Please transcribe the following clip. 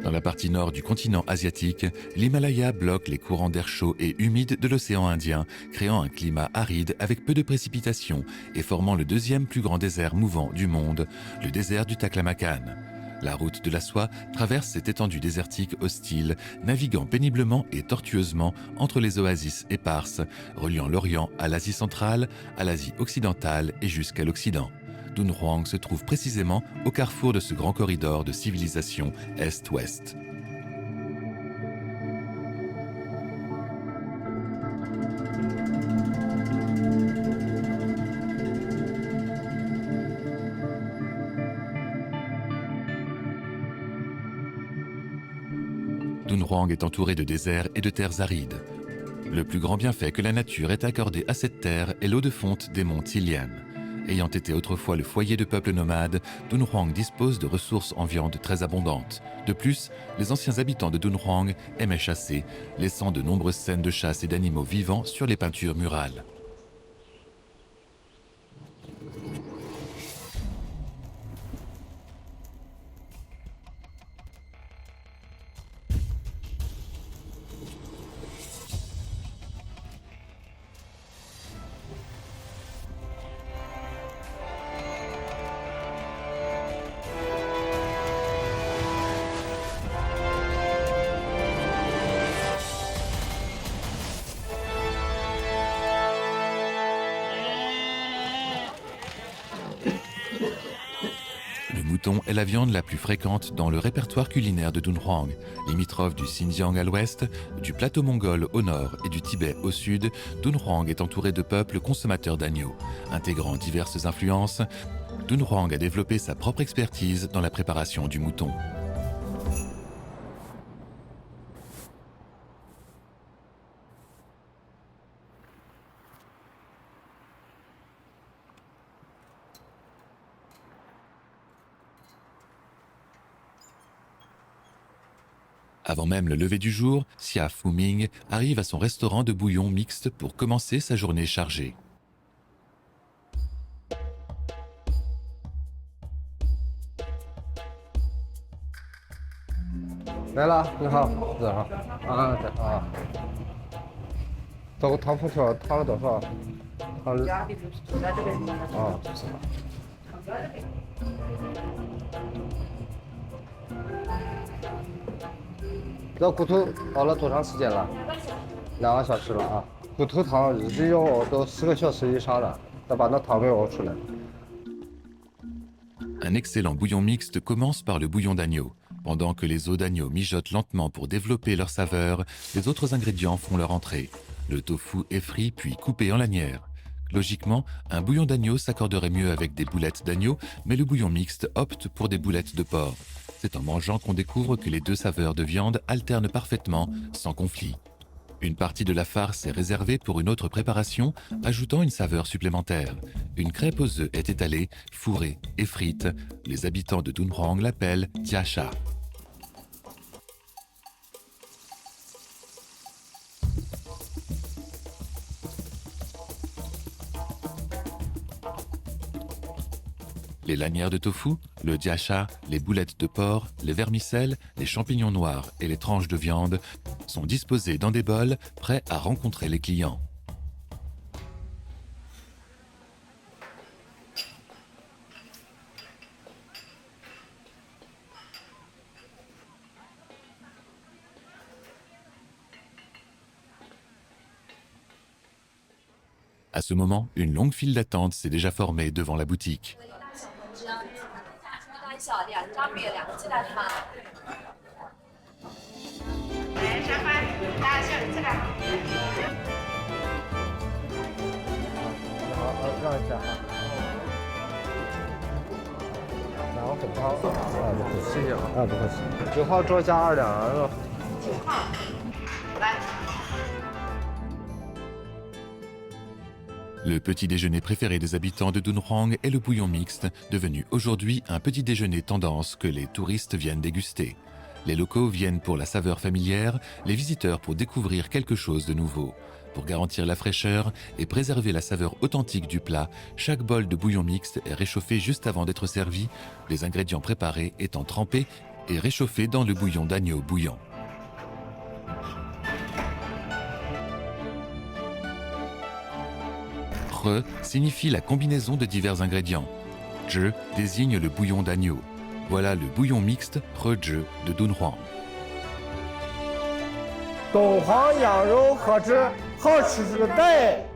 Dans la partie nord du continent asiatique, l'Himalaya bloque les courants d'air chaud et humide de l'océan Indien, créant un climat aride avec peu de précipitations et formant le deuxième plus grand désert mouvant du monde, le désert du Taklamakan. La route de la soie traverse cette étendue désertique hostile, naviguant péniblement et tortueusement entre les oasis éparses, reliant l'Orient à l'Asie centrale, à l'Asie occidentale et jusqu'à l'Occident. Dunhuang se trouve précisément au carrefour de ce grand corridor de civilisation Est-Ouest. Dunhuang est entouré de déserts et de terres arides. Le plus grand bienfait que la nature ait accordé à cette terre est l'eau de fonte des monts Tilian. Ayant été autrefois le foyer de peuples nomades, Dunhuang dispose de ressources en viande très abondantes. De plus, les anciens habitants de Dunhuang aimaient chasser, laissant de nombreuses scènes de chasse et d'animaux vivants sur les peintures murales. Le mouton est la viande la plus fréquente dans le répertoire culinaire de Dunhuang. Limitrophe du Xinjiang à l'ouest, du plateau mongol au nord et du Tibet au sud, Dunhuang est entouré de peuples consommateurs d'agneaux. Intégrant diverses influences, Dunhuang a développé sa propre expertise dans la préparation du mouton. Avant même le lever du jour, Xia Fuming arrive à son restaurant de bouillon mixte pour commencer sa journée chargée. Un excellent bouillon mixte commence par le bouillon d'agneau. Pendant que les os d'agneau mijotent lentement pour développer leur saveur, les autres ingrédients font leur entrée. Le tofu est frit puis coupé en lanières. Logiquement, un bouillon d'agneau s'accorderait mieux avec des boulettes d'agneau, mais le bouillon mixte opte pour des boulettes de porc. C'est en mangeant qu'on découvre que les deux saveurs de viande alternent parfaitement, sans conflit. Une partie de la farce est réservée pour une autre préparation, ajoutant une saveur supplémentaire. Une crêpe aux œufs est étalée, fourrée et frite. Les habitants de Dunhuang l'appellent jiasha. Les lanières de tofu, le jiasha, les boulettes de porc, les vermicelles, les champignons noirs et les tranches de viande sont disposés dans des bols prêts à rencontrer les clients. À ce moment, une longue file d'attente s'est déjà formée devant la boutique. Le petit déjeuner préféré des habitants de Dunhuang est le bouillon mixte, devenu aujourd'hui un petit déjeuner tendance que les touristes viennent déguster. Les locaux viennent pour la saveur familière, les visiteurs pour découvrir quelque chose de nouveau. Pour garantir la fraîcheur et préserver la saveur authentique du plat, chaque bol de bouillon mixte est réchauffé juste avant d'être servi, les ingrédients préparés étant trempés et réchauffé dans le bouillon d'agneau bouillant. Re signifie la combinaison de divers ingrédients. Je désigne le bouillon d'agneau. Voilà le bouillon mixte Re-je de Dunhuang. 董黄羊肉可知好吃是个带。